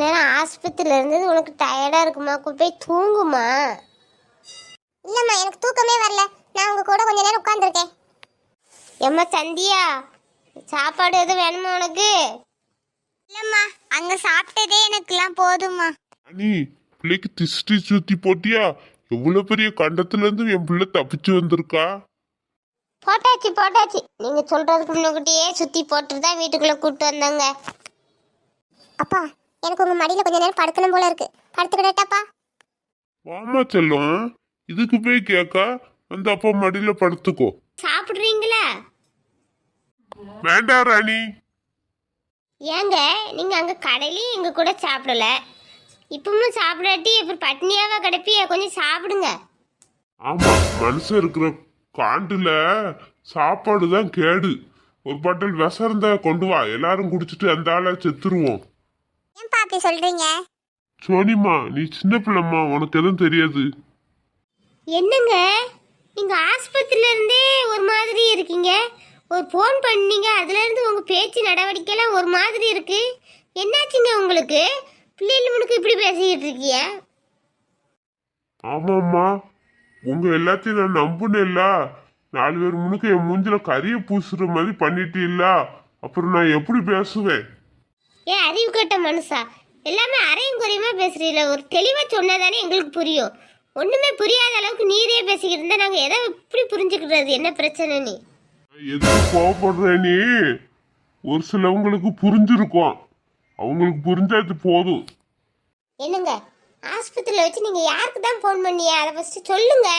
நேரம் ஆஸ்பத்திரியில் இருந்தது உனக்கு டயர்டாக இருக்குமா? போய் தூங்குமா? இல்லம்மா, எனக்கு தூக்கமே வரல. நான் உங்க கூட கொஞ்ச நேரம் உட்கார்ந்துருக்கேன். ஏம்மா சந்தியா, சாப்பாடு எதுவும் வேணுமா உனக்கு? இல்லம்மா, அங்க சாப்பிட்டதே எனக்குலாம் போதும்மா. அனி, பிள்ளைக்கு திஷ்டி சுத்தி போட்டியா? எவ்வளவு பெரிய கண்டத்துல இருந்து என் பிள்ளை தப்பிச்சு வந்திருக்கா. போட்டாச்சு. நீங்க சொல்றதுக்கு முன்னாடியே சுத்தி போட்டுட்டு தான் வீட்டுக்குள்ள கூப்பிட்டு வந்தாங்க. அப்பா, எனக்கு உங்க மடியில கொஞ்ச நேரம் படுக்கணும் போல இருக்கு. படுத்துக்கிட்டேட்டாப்பா? வாமா செல்லம், இதுக்கு போய் கேக்கா? அந்த அப்பா மடியில படுத்துக்கோ. சாப்பிடுறீங்களா? வேண்டாம் ராணி. ஏங்க நீங்க அங்க கடையிலயும் எங்க கூட சாப்பிடல, இப்பவும் சாப்பிடாட்டி இப்ப பட்னியாவா கிடப்பிய? கொஞ்சம் சாப்பிடுங்க. ஆமா, மனுஷன் இருக்கிற காண்டுல சாப்பாடு தான் கேடு. ஒரு பாட்டில் விஷம் இருந்தா கொண்டு வா, எல்லாரும் குடிச்சிட்டு அந்த ஆளை செத்துருவோம். ஏன்பா அப்படி சொல்றீங்க? சோனிமா, நீ சின்ன பிள்ளைம்மா, உனக்கு எதுவும் தெரியாது. என்னங்க நீங்க ஆஸ்பத்திரியில இருந்தே ஒரு மாதிரி இருக்கீங்க, ஒரு ஃபோன் பண்ணீங்க, அதுல இருந்து உங்க பேச்சு நடவடிக்கைலாம் ஒரு மாதிரி இருக்கு. என்னாச்சுங்க உங்களுக்கு? பிள்ளைகள் முனுக்கு இப்படி பேசிக்கிட்டு இருக்கீங்க? ஆமாம்மா, உங்க எல்லாத்தையும் நான் நம்புனேல்ல. 4 பேர் முன்னுக்கு என் மூஞ்சில கறியை பூசுற மாதிரி பண்ணிட்டு இல்ல, அப்புறம் நான் எப்படி பேசுவேன்? ஏன் அறிவு கட்ட மனுஷா, எல்லாமே அரையும் குறையுமா பேசுறீங்களா? ஒரு தெளிவா சொன்னாதானே எங்களுக்கு புரியும். ஒண்ணுமே புரியாத அளவுக்கு நீரே பேசிக்கிட்டு இருந்தா நாங்க எதை எப்படி புரிஞ்சுக்கிறது? என்ன பிரச்சனை? நீ எதுக்கு கோவப்படுற? நீ ஒரு சிலவங்களுக்கு புரிஞ்சிருக்கும், அவங்களுக்கு புரிஞ்சாது போதும். என்னங்க ஆஸ்பத்திரியில வச்சு நீங்க யாருக்கு தான் ஃபோன் பண்ணிய? அதை ஃபர்ஸ்ட் சொல்லுங்க.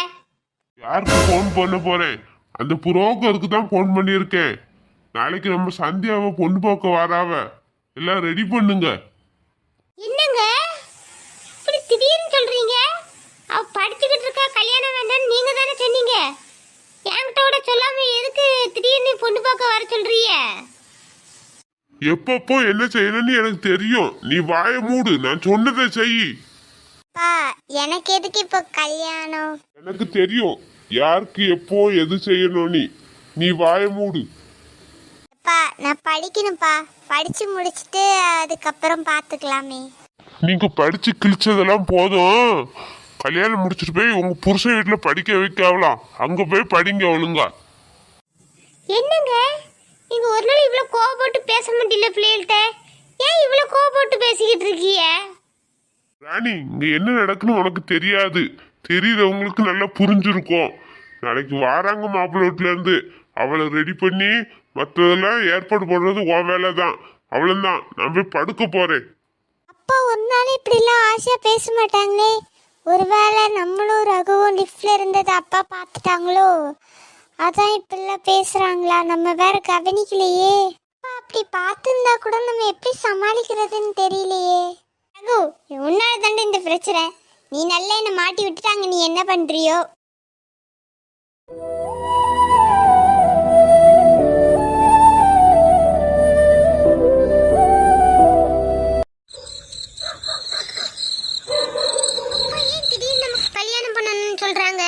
யாருக்கு ஃபோன் பண்ண போறேன்? அந்த புரோக்கருக்கு தான் ஃபோன் பண்ணியிருக்கேன். நாளைக்கு நம்ம சந்தியாவை பொண்ணு பார்க்க வராவ, எல்லாம் ரெடி பண்ணுங்க. என்னங்க இப்படி திடீர்னு சொல்றீங்க? அவ படிச்சுக்கிட்டு இருக்கா, கல்யாணம் வேண்டாம்னு நீங்க தானே சொன்னீங்க. என்கிட்ட கூட சொல்லாம எதுக்கு திடீர்னு பொண்ணு பார்க்க வர சொல்றீங்க? எப்பப்போ என்ன செய்யணும்னு எனக்கு தெரியும். நீ வாய மூடு, நான் சொன்னதை செய். அப்பா, எனக்கு எதுக்கு இப்போ கல்யாணம்? எனக்கு தெரியும் யாருக்கு எப்போ எது செய்யணும். நீ வாய மூடு. அப்பா, நான் படிக்கணும்ப்பா. படிச்சு முடிச்சிட்டு அதுக்கப்புறம் பார்த்துக்கலாமே. நீங்க படிச்சு கிழிச்சதெல்லாம் போதும். கல்யாணம் முடிச்சிட்டு போய் உங்க புருஷன் வீட்டுல படிக்க வைக்கலாம். அங்க போய் படிங்க ஒழுங்கா. என்னங்க நீங்க ஒரு நாள் இவ்வளவு கோவப்பட்டு பேச மாட்டீங்களா பிள்ளைகள்கிட்ட? ஏன் இவ்வளவு கோவப்பட்டு பேசிக்கிட்டு இருக்கீங்க? ராணி, இங்க என்ன நடக்குன்னு உனக்கு தெரியாது. தெரியறவங்களுக்கு நல்லா புரிஞ்சிருக்கும். நாளைக்கு வாராங்க மாப்பிள்ளை வீட்டுல இருந்து. அவளை ரெடி பண்ணி மற்றதெல்லாம் ஏற்பாடு பண்றது உன் வேலை தான். அவ்வளவுதான், நான் போய் படுக்க போறேன். அப்பா ஒரு நாள் இப்படிலாம் ஆசையா பேச மாட்டாங்களே. ஒருவேளை நம்மளும் ரகுவும் லிஃப்ட்ல இருந்தது அப்பா பார்த்துட்டாங்களோ, அதான் இப்படிலாம் பேசுறாங்களா? நம்ம வேற கவனிக்கலையே. அப்பா அப்படி பார்த்துருந்தா கூட நம்ம எப்படி சமாளிக்கிறதுன்னு தெரியலையே. ரகு, உன்னால தாண்டே இந்த பிரச்சனை. நீ நல்லா என்ன மாட்டி விட்டுட்டாங்க, நீ என்ன பண்றியோ? சொல்றாங்க.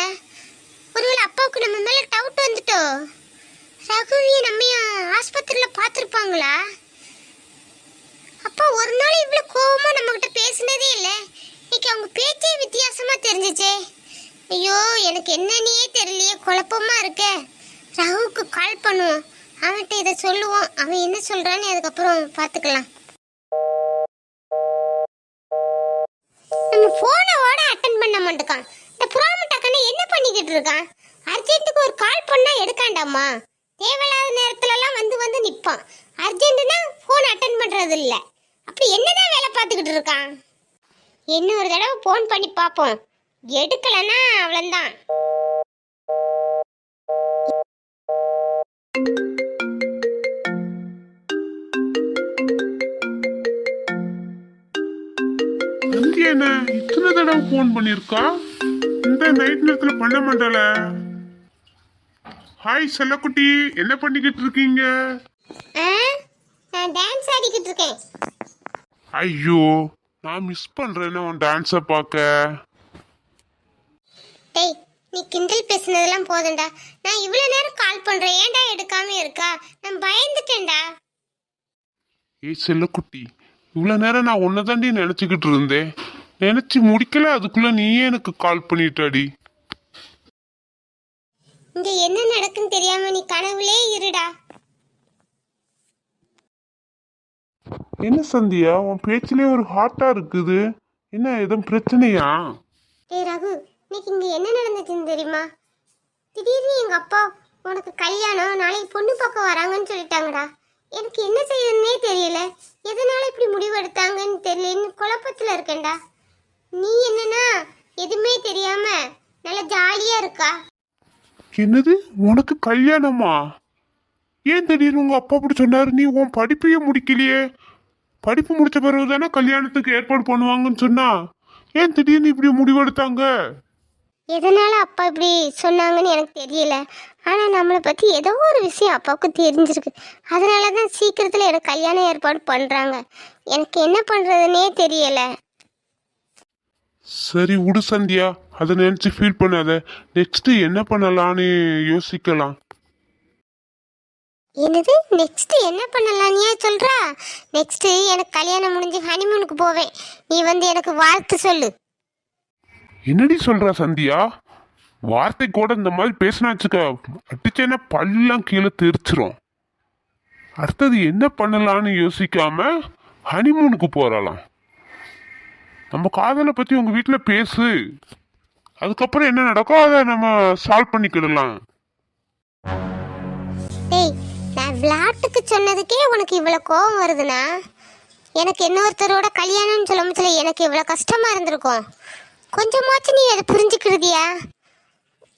ஒருவேளை அப்பாவுக்கு நம்ம மேல டவுட் வந்துட்டோ? ரகுவியை நம்ம ஆஸ்பத்திரியில பார்த்துருப்பாங்களா? அப்பா ஒரு நாள் இவ்வளவு கோவமா நம்ம கிட்ட பேசினதே இல்லை. இன்னைக்கு அவங்க பேச்சே வித்தியாசமா தெரிஞ்சிச்சே. ஐயோ, எனக்கு என்னன்னே தெரியலையே, குழப்பமா இருக்க. ரகுவுக்கு கால் பண்ணுவோம், அவன்கிட்ட இதை சொல்லுவோம். அவன் என்ன சொல்றான்னு அதுக்கப்புறம் பார்த்துக்கலாம். நம்ம போனோட அட்டன் பண்ண மாட்டேக்கான். இந்த புறாமட்டக்கண்ண என்ன பண்ணிக்கிட்டு இருக்கான்? அர்ஜென்ட்டுக்கு ஒரு கால் பண்ணா எடுக்காண்டாமா? தேவையில்லாத நேரத்துல எல்லாம் வந்து நிப்பான். அர்ஜென்ட்னா போன் அட்டன் பண்றது இல்ல. அப்படி என்னதான் வேலை பார்த்துக்கிட்டு இருக்கான்? இன்னொரு தடவை போன் பண்ணி பார்ப்போம். எடுக்கலன்னா அவ்வளவுதான். என்ன இத்தனை தடவை போன் பண்ணிருக்கா? இந்த நைட் நேரத்துல பண்ண மாட்டாள. ஹாய் செல்லக்குட்டி, என்ன பண்ணிக்கிட்டு இருக்கீங்க? நான் டான்ஸ் ஆடிக்கிட்டு இருக்கேன். ஐயோ, நான் மிஸ் பண்றேன்னு உன் டான்ஸ பார்க்க. டேய், நீ கிண்டல் பேசுனதெல்லாம் போதும்டா. நான் இவ்வளவு நேரம் கால் பண்றேன், ஏன்டா எடுக்காம இருக்கா? நான் பயந்துட்டேன்டா. ஏய் செல்லக்குட்டி, இவ்வளோ நேரம் நான் உன்னை தாண்டி நினச்சிக்கிட்டு இருந்தேன். நினச்சி முடிக்கல, அதுக்குள்ள நீயே எனக்கு கால் பண்ணிட்டாடி. இங்க என்ன நடக்குன்னு தெரியாம நீ கனவுலே இருடா. என்ன சந்தியா, உன் பேச்சிலே ஒரு ஹார்ட்டா இருக்குது. என்ன எதுவும் பிரச்சனையா? ஏய் ரகு, இன்னைக்கு இங்க என்ன நடந்துச்சுன்னு தெரியுமா? திடீர்னு எங்க அப்பா உனக்கு கல்யாணம், நாளைக்கு பொண்ணு பார்க்க வராங்கன்னு சொல்லிட்டாங்கடா. எனக்கு என்ன செய்யணும்னே தெரியல. எதனால இப்படி முடிவு எடுத்தாங்கன்னு தெரியல. குழப்பத்துல இருக்கேன்டா. நீ என்னன்னா எதுவுமே தெரியாம நல்லா ஜாலியா இருக்கா. என்னது, உனக்கு கல்யாணமா? ஏன் திடீர்னு உங்க அப்பா அப்படி சொன்னாரு? நீ உன் படிப்பையே முடிக்கலையே. படிப்பு முடிச்ச பிறகு தானே கல்யாணத்துக்கு ஏற்பாடு பண்ணுவாங்கன்னு சொன்னா. ஏன் திடீர்னு இப்படி முடிவெடுத்தாங்க? எதனால அப்பா இப்படி சொன்னாங்கன்னு எனக்கு தெரியல. ஆனா நம்மளை பத்தி ஏதோ ஒரு விஷயம் அப்பாவுக்கு தெரிஞ்சிருக்கு. அதனாலதான் சீக்கிரத்துல எனக்கு கல்யாணம் ஏற்பாடு பண்றாங்க. எனக்கு என்ன பண்றதுன்னே தெரியல. சரி விடு சந்தியா, அதை நினைச்சு ஃபீல் பண்ணாத. நெக்ஸ்ட் என்ன பண்ணலான்னு யோசிக்கலாம். என்னது நெக்ஸ்ட் என்ன பண்ணலாம் நீ சொல்றா? நெக்ஸ்ட் எனக்கு கல்யாணம் முடிஞ்சு ஹனிமூனுக்கு போவேன். நீ வந்து எனக்கு வாழ்த்து சொல்லு. என்னடி சொல்ற சந்தியா? வார்த்தை கூட இந்த மாதிரி பேசினாச்சுக்க, அடிச்சேன்னா பல்லாம் கீழே தெரிச்சிரும். அடுத்தது என்ன பண்ணலான்னு யோசிக்காம ஹனிமூனுக்கு போறலாம். நம்ம காதலை பத்தி உங்க வீட்டில் பேசு. அதுக்கப்புறம் என்ன நடக்கும் அதை நம்ம சால்வ் பண்ணிக்கிடலாம். டேய், நான் விளையாட்டுக்கு சொன்னதுக்கே உனக்கு இவ்வளோ கோபம் வருதுன்னா, எனக்கு இன்னொருத்தரோட கல்யாணம்னு சொல்ல முடியல. எனக்கு இவ்வளோ கஷ்டமா இருந்திருக்கும். கொஞ்சமாச்சும் நீ அதை புரிஞ்சுக்கிறதியா?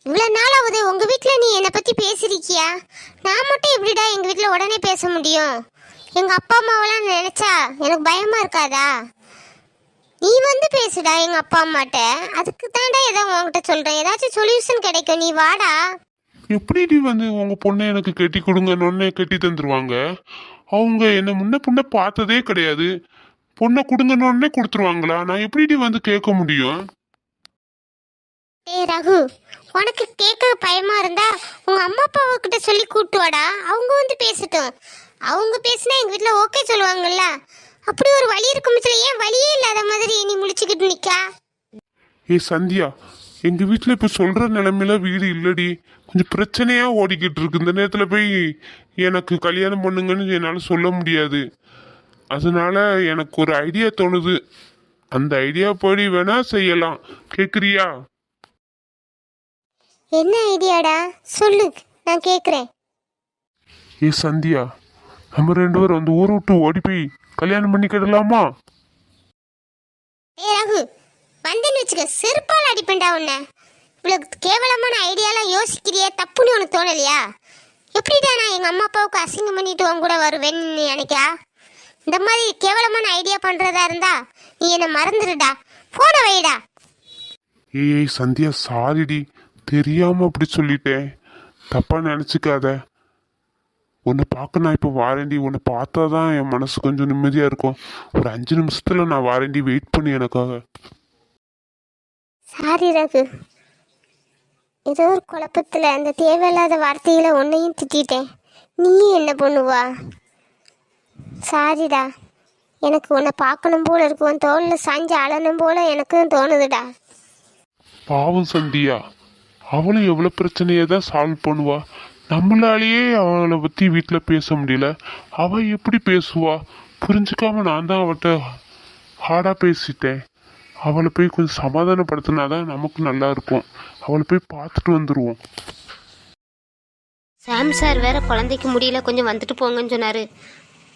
இவ்வளோ நாளாவது உங்கள் வீட்டில் நீ என்னை பற்றி பேசியிருக்கியா? நான் மட்டும் எப்படிடா எங்கள் வீட்டில் உடனே பேச முடியும்? எங்கள் அப்பா அம்மாவெல்லாம் நினச்சா எனக்கு பயமாக இருக்காதா? நீ வந்து பேசுடா எங்கள் அப்பா அம்மாட்ட. அதுக்கு தாண்டா ஏதோ உங்ககிட்ட சொல்கிறேன். ஏதாச்சும் சொல்யூஷன் கிடைக்கும். நீ வாடா. எப்படி வந்து உங்க பொண்ணை எனக்கு கட்டி கொடுங்கன்னு கட்டி தந்துருவாங்க? அவங்க என்ன முன்ன பொண்ணை பார்த்ததே கிடையாது. பொண்ணை கொடுங்கன்னு கொடுத்துருவாங்களா? நான் எப்படி வந்து கேட்க முடியும்? ஏய் ரகு, உனக்கு கேட்க பயமா இருந்தா உங்க அம்மா அப்பாவை கிட்ட சொல்லி கூட்டு வாடா. அவங்க வந்து பேசட்டும். அவங்க பேசினா எங்க வீட்டுல ஓகே சொல்லுவாங்கல்ல. அப்படி ஒரு வழி இருக்கும். ஏன் வழியே இல்லாத மாதிரி நீ முழிச்சுக்கிட்டு நிக்கா? ஏய் சந்தியா, எங்க வீட்டுல இப்ப சொல்ற நிலைமையில வீடு இல்லடி. கொஞ்சம் பிரச்சனையா ஓடிக்கிட்டு இருக்கு. இந்த நேரத்துல போய் எனக்கு கல்யாணம் பண்ணுங்கன்னு என்னால சொல்ல முடியாது. அதனால எனக்கு ஒரு ஐடியா தோணுது. அந்த ஐடியா படி வேணா செய்யலாம். கேக்குறியா? என்ன ஐடியாடா சொல்லு, நான் கேக்குறேன். ஏ சந்தியா, நம்ம 2 பேரும் அந்த ஊரை விட்டு ஓடி போய் கல்யாணம் பண்ணிக்கிடலாமா? ஏய் ரகு, வந்தேன்னு வச்சுக்க செருப்பால் அடிப்பேன்டா உன்னை. இவ்வளவு கேவலமான ஐடியாலாம் யோசிக்கிறியே, தப்புன்னு உனக்கு தோணலையா? எப்படிடா நான் எங்க அம்மா அப்பாவுக்கு அசிங்கம் பண்ணிட்டு உன் கூட வருவேன்னு நீ நினைக்கா? இந்த மாதிரி கேவலமான ஐடியா பண்றதா இருந்தா நீ என்ன மறந்துடுடா. போன வைடா. ஏய் சந்தியா, சாரிடி, தெரியாம அப்படி சொல்லிட்டேன். தப்பா நினைச்சுக்காத. உன்னை பார்க்க நான் இப்போ வாரேண்டி. உன்னை பார்த்தா தான் என் மனசு கொஞ்சம் நிம்மதியா இருக்கும். ஒரு 5 நிமிஷத்துல நான் வாரேண்டி. வெயிட் பண்ணி எனக்காக. சாரி ரகு, ஏதோ ஒரு குழப்பத்துல அந்த தேவையில்லாத வார்த்தையில உன்னையும் திட்டிட்டேன். நீயும் என்ன பண்ணுவா? சாரிடா. எனக்கு உன்னை பார்க்கணும் போல இருக்கு. உன் தோல்ல சாஞ்சு அழணும் போல எனக்கும் தோணுதுடா. பாவம் சந்தியா, அவளும் எவ்வளோ பிரச்சனையை தான் சால்வ் பண்ணுவா. நம்மளாலேயே அவளை பற்றி வீட்டில் பேச முடியல. அவள் எப்படி பேசுவா? புரிஞ்சுக்காம நான் தான் அவட்ட ஹார்டாக பேசிட்டேன். அவளை போய் கொஞ்சம் சமாதானப்படுத்தினாதான் நமக்கு நல்லா இருக்கும். அவளை போய் பார்த்துட்டு வந்துடுவோம். சாம் சார் வேற குழந்தைக்கு முடியல, கொஞ்சம் வந்துட்டு போங்கன்னு சொன்னார்.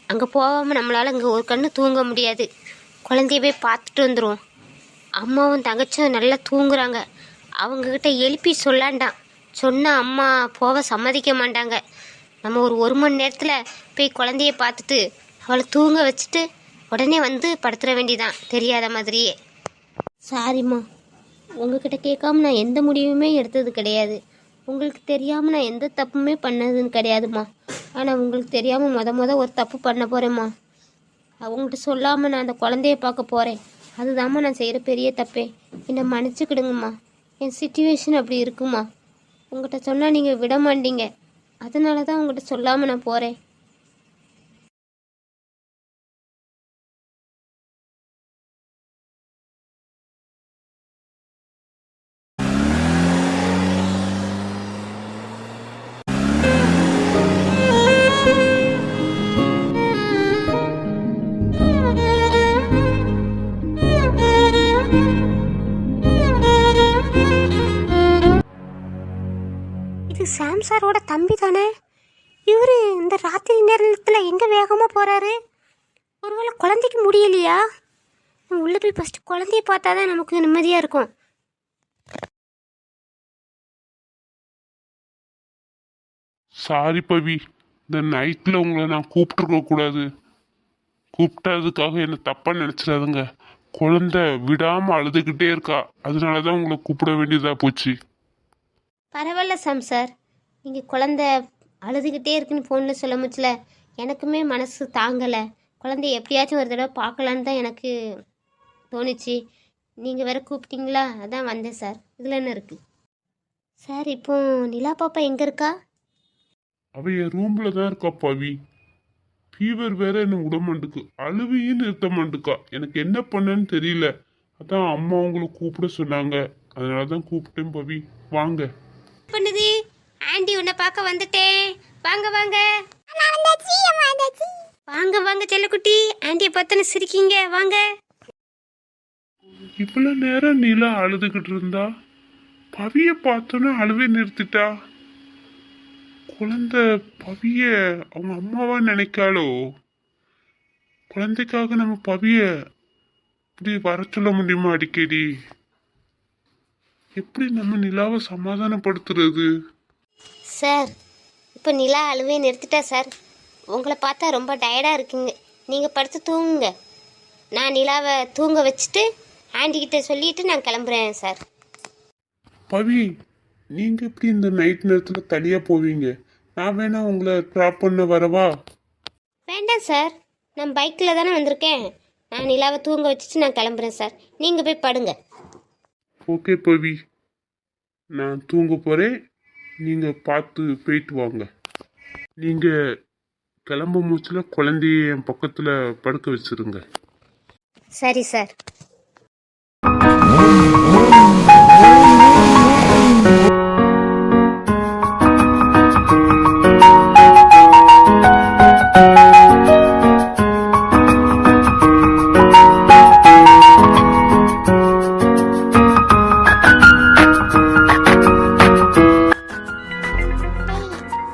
அங்கே போகாமல் நம்மளால் அங்கே ஒரு கண்ணு தூங்க முடியாது. குழந்தைய போய் பார்த்துட்டு வந்துடுவோம். அம்மாவும் தங்கச்சும் நல்லா தூங்குறாங்க. அவங்கக்கிட்ட எழுப்பி சொல்லாண்டான். சொன்னால் அம்மா போக சம்மதிக்க மாட்டாங்க. நம்ம ஒரு மணி நேரத்தில் போய் குழந்தைய பார்த்துட்டு அவளை தூங்க வச்சுட்டு உடனே வந்து படுத்துற வேண்டிதான், தெரியாத மாதிரியே. சாரிம்மா, உங்ககிட்ட கேட்காம நான் எந்த முடிவுமே எடுத்தது கிடையாது. உங்களுக்கு தெரியாமல் நான் எந்த தப்புமே பண்ணதுன்னு கிடையாதும்மா. ஆனால் உங்களுக்கு தெரியாமல் முத ஒரு தப்பு பண்ண போகிறேம்மா. அவங்ககிட்ட சொல்லாமல் நான் அந்த குழந்தைய பார்க்க போகிறேன். அதுதாம்மா நான் செய்கிற பெரிய தப்பே. என்னை மன்னிச்சுக்கிடுங்கம்மா. என் சிச்சுவேஷன் அப்படி இருக்குமா. உங்கள்கிட்ட சொன்னால் நீங்கள் விட மாட்டீங்க. அதனால தான் உங்கள்கிட்ட சொல்லாமல் நான் போகிறேன். சாரோட தம்பி தானே இவர் இந்த ராத்திரி நேரத்தில் எங்கே வேகமாக போகிறாரு? ஒருவேளை குழந்தைக்கு முடியலையா? உள்ளே போய் ஃபஸ்ட்டு குழந்தைய பார்த்தா தான் நமக்கு நிம்மதியாக இருக்கும். சாரி பவி, இந்த நைட்டில் உங்களை நான் கூப்பிட்டுருக்க கூடாது. கூப்பிட்டதுக்காக என்ன தப்பாக நினச்சிடாதுங்க. குழந்தை விடாமல் அழுதுகிட்டே இருக்கா, அதனால தான் உங்களை கூப்பிட வேண்டியதாக போச்சு. பரவாயில்ல சார், நீங்கள் குழந்த அழுதுகிட்டே இருக்குன்னு ஃபோனில் சொல்ல முச்சுல, எனக்குமே மனசு தாங்கலை. குழந்தைய எப்படியாச்சும் ஒரு தடவை பார்க்கலான்னு தான் எனக்கு தோணுச்சு. நீங்கள் வேற கூப்பிட்டீங்களா, அதான் வந்தேன் சார். இதில் என்ன இருக்குது சார்? இப்போ நிலா பாப்பா எங்கே இருக்கா? அவ என் ரூமில் தான் இருக்கா பவி. ஃபீவர் வேற என்ன விட மாட்டுக்கு, அழுவையும் நிறுத்த மாட்டுக்கா. எனக்கு என்ன பண்ணேன்னு தெரியல. அதான் அம்மா உங்களை கூப்பிட சொன்னாங்க, அதனால தான் கூப்பிட்டேன் பவி. வாங்க. பண்ணுது ஆண்டி, உன்னை பார்க்க வந்துட்டேன். வாங்க வாங்க வாங்க வாங்க செல்லக்குட்டி, ஆண்டியை பார்த்தோன்னு சிரிக்கீங்க. வாங்க. இவ்வளவு நேரம் நிலா அழுதுகிட்டு இருந்தா, பவிய பார்த்தோன்னே அழுவே நிறுத்திட்டா. குழந்தை பவிய அவங்க அம்மாவா நினைக்காளோ? குழந்தைக்காக நம்ம பவிய இப்படி வர சொல்ல முடியுமா அடிக்கடி? எப்படி நம்ம நிலாவை சமாதானப்படுத்துறது? சார், இப்போ நிலா அழுவே நிறுத்திட்டா சார். உங்களை பார்த்தா ரொம்ப டயர்டாக இருக்குங்க, நீங்கள் படுத்து தூங்குங்க. நான் நிலாவை தூங்க வச்சுட்டு ஆண்டிக்கிட்ட சொல்லிட்டு நான் கிளம்புறேன் சார். பவி, நீங்க எப்படி இந்த நைட் நேரத்துல தனியா போவீங்க? நான் வேணா உங்களை ட்ராப் பண்ண வரவா? வேண்டாம் சார், நான் பைக்கில் தானே வந்திருக்கேன். நான் நிலாவை தூங்க வச்சுட்டு நான் கிளம்புறேன் சார். நீங்கள் போய் படுங்க. ஓகே பவி, நான் தூங்க போறேன். நீங்க பார்த்து போயிட்டு வாங்க. நீங்க கிளம்பும் மூச்சுல குழந்தைய என் பக்கத்துல படுக்க வச்சிருங்க. சரி சார்.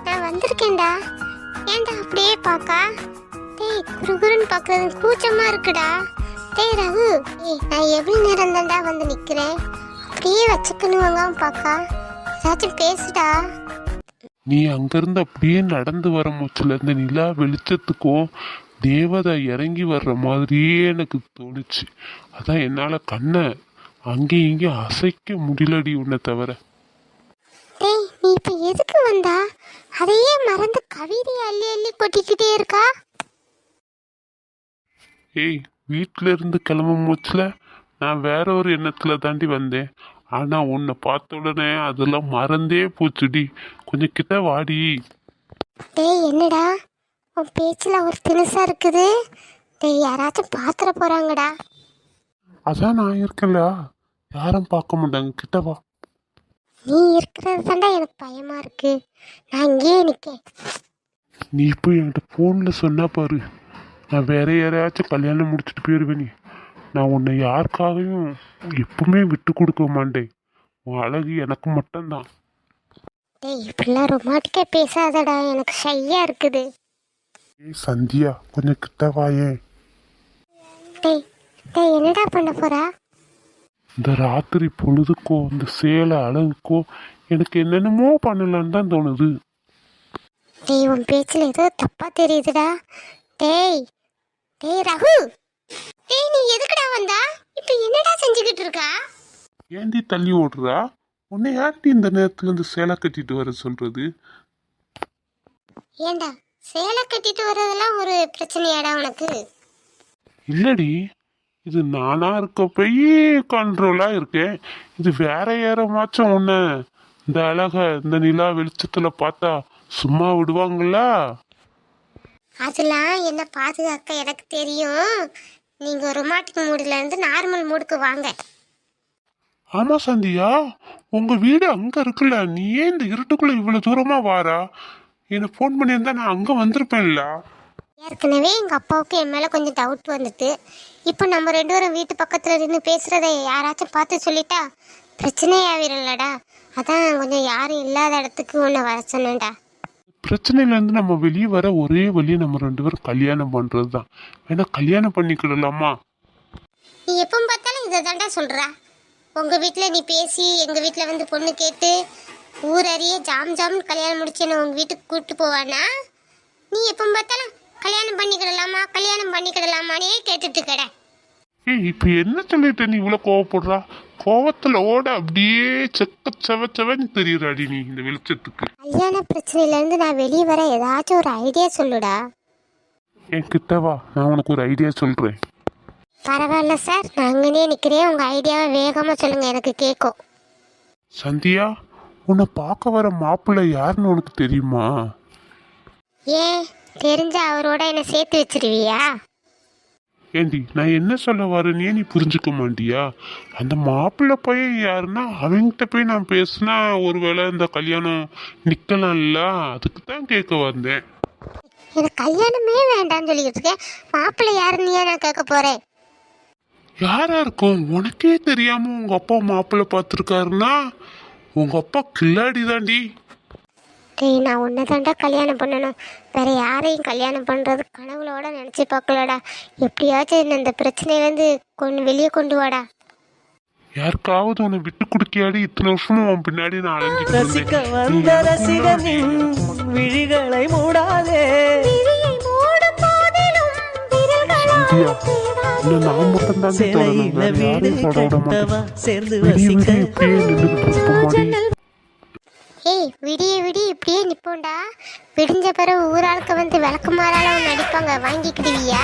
நான் வந்திருக்கேன்டா. ஏன்டா அப்படியே பாக்கா? டேய், குறுகுறுன்னு பார்க்கறது கூச்சமா இருக்குடா. டேய் ரகு, நான் எவ்வளவு நேரம் தான்டா வந்து நிக்கிறேன், அப்படியே வச்சுக்கணுவாங்க பாக்கா. ஏதாச்சும் பேசுடா. நீ அங்கிருந்து அப்படியே நடந்து வர மூச்சுல இந்த நிலா வெளிச்சத்துக்கும் தேவதை இறங்கி வர்ற மாதிரியே எனக்கு தோணுச்சு. அதான் என்னால கண்ணை அங்கேயும் இங்கேயும் அசைக்க முடியலடி உன்னை தவிர. டேய், நீ இப்ப எதுக்கு வந்தா? அதையே மறந்து கவிதை அள்ளி அள்ளி கொட்டிக்கிட்டே இருக்கா. ஏய், வீட்டில இருந்து கிளம்பும் மூச்சுல நான் வேற ஒரு எண்ணத்துல தாண்டி வந்தேன். ஆனா உன்னை பார்த்த உடனே அதெல்லாம் மறந்தே போச்சுடி. கொஞ்சம் கிட்ட வாடி. டேய், என்னடா உன் பேச்சுல ஒரு தினுசா இருக்குது. டேய், யாராச்சும் பாத்திர போறாங்கடா. அதான் நான் இருக்கல, யாரும் பார்க்க மாட்டாங்க. கிட்ட வா. நீ இருக்கிறது தாண்டா எனக்கு பயமா இருக்கு. நான் இங்கேயே நிக்கேன். நீ போய் என்கிட்ட ஃபோனில் சொன்னா பாரு, நான் வேற யாரையாச்சும் கல்யாணம் முடிச்சுட்டு போயிடுவேன். நான் உன்னை யாருக்காகவும் எப்பவுமே விட்டு கொடுக்க மாட்டேன். உன் அழகு எனக்கு மட்டும்தான். டேய், இப்படிலாம் ரொமாட்டிக்கா பேசாதடா, எனக்கு ஷையா இருக்குது. ஏய் சந்தியா, கொஞ்சம் கிட்ட வாயேன். டேய் டேய், என்னடா பண்ண போறா? இந்த ராத்திரி பொழுதுக்கோ இந்த சேலை அழகுக்கோ எனக்கு என்னென்னமோ பண்ணலான்னு தான் தோணுது. டேய், உன் பேச்சுல ஏதோ தப்பா தெரியுதுடா. டேய் டேய் ரகு, டேய் நீ எதுக்குடா வந்தா? இப்போ என்னடா செஞ்சுக்கிட்டு இருக்கா? ஏண்டி தள்ளி ஓடுறா? உன்னை யார்டி இந்த நேரத்துல இந்த சேலை கட்டிட்டு வர சொல்றது? ஏண்டா, சேலை கட்டிட்டு வர்றதெல்லாம் ஒரு பிரச்சனையாடா உனக்கு? இல்லடி, இது நானா இருக்கப்பயே கண்ட்ரோலா இருக்கேன். இது வேற யாரமாச்சும் உன்ன இந்த அழக இந்த நிலா வெளிச்சத்துல பார்த்தா சும்மா விடுவாங்களா? அதெல்லாம் என்ன பாதுகாக்க எனக்கு தெரியும். நீங்க ரொமாட்டிக் மூடுல இருந்து நார்மல் மூடுக்கு வாங்க. ஆமா சந்தியா, உங்க வீடு அங்க இருக்குல்ல, நீ ஏன் இந்த இருட்டுக்குள்ள இவ்வளவு தூரமா வாரா? எனக்கு ஃபோன் பண்ணியிருந்தா நான் அங்க வந்திருப்பேன்ல. ஏற்கனவே எங்கள் அப்பாவுக்கு என் மேலே கொஞ்சம் டவுட் வந்துட்டு, இப்போ நம்ம ரெண்டு பேரும் வீட்டு பக்கத்தில் நின்று பேசுகிறத யாராச்சும் பார்த்து சொல்லிட்டா பிரச்சனையாவிரலடா. அதான் கொஞ்சம் யாரும் இல்லாத இடத்துக்கு உன்னை வர சொன்னேன்டா. பிரச்சனையிலேருந்து நம்ம வெளியே வர ஒரே வழியை நம்ம 2 பேரும் கல்யாணம் பண்ணுறது தான். வேணா கல்யாணம் பண்ணிக்கிடலாமா? நீ எப்போ பார்த்தாலும் இதை தாண்டா சொல்கிறா. உங்கள் வீட்டில் நீ பேசி எங்கள் வீட்டில் வந்து பொண்ணு கேட்டு ஊர் அறிய ஜாம் ஜாம்னு கல்யாணம் முடிச்சு என்ன உங்கள் வீட்டுக்கு கூப்பிட்டு போவானா? நீ எப்போ பார்த்தாலும் கல்யாணம் பண்ணிக்கிடலாமானே கேட்டுட்டு கடை. ஏய், இப்போ என்ன சொல்லிட்ட நீ இவ்வளோ கோவப்படுறா? கோவத்தில் ஓட அப்படியே செவன்னு தெரியுறாடி நீ இந்த வெளிச்சத்துக்கு. கல்யாண பிரச்சனையிலேருந்து நான் வெளியே வர ஏதாச்சும் ஒரு ஐடியா சொல்லுடா. என் கிட்டவா, நான் உனக்கு ஒரு ஐடியா சொல்கிறேன். பரவாயில்ல சார், நான் அங்கனே நிற்கிறேன். உங்கள் ஐடியாவை வேகமாக சொல்லுங்கள், எனக்கு கேட்கும். சந்தியா, உன்னை பார்க்க வர மாப்பிள்ளை யாருன்னு உனக்கு தெரியுமா? ஏன் தெரிஞ்ச அவரோட என்னை சேர்த்து வச்சிருவியா? ஏண்டி, நான் என்ன சொல்ல வரேனே நீ புரிஞ்சுக்க மாட்டியா? அந்த மாப்பிள்ளை பையன் யாருன்னா அவங்கிட்ட போய் நான் பேசினா ஒருவேளை இந்த கல்யாணம் நிற்கலாம்ல, அதுக்கு தான் கேட்க வந்தேன். எனக்கு கல்யாணமே வேண்டாம்னு சொல்லிக்கிட்டு இருக்கேன். மாப்பிள்ளை யாருன்னு ஏன் நான் கேட்க போகிறேன்? யாரா இருக்கும்? உனக்கே தெரியாம உங்க அப்பா மாப்பிள்ளை பார்த்துருக்காருன்னா உங்க அப்பா கில்லாடி தாண்டி. டேய், நான் உன்னை தாண்டா கல்யாணம் பண்ணணும். வேற யாரையும் கல்யாணம் பண்ணுறது கனவுளோட நினச்சி பார்க்கலடா. எப்படியாச்சும் என்ன இந்த பிரச்சனையிலேருந்து வெளியே கொண்டு வாடா. யாருக்காவது உன்னை விட்டு கொடுக்கியாடி? இத்தனை வருஷமும் உன் பின்னாடி நான் ரசிக்க அலைஞ்சிட்டு வந்த ரசிகனின் விழிகளை மூடாதே. சந்தியா, இன்னும் நான் மட்டும் தான் சிலையில வீடு கட்டவா சேர்ந்து வசிக்க. இப்படியே நின்றுட்டு இருப்போமாடி. ஏய், விடிய இப்படியே நிப்போண்டா. விடிஞ்ச பிறகு ஊராளுக்கு வந்து விளக்கு மாறால நடிப்பாங்க, வாங்கிக்கிடுவியா?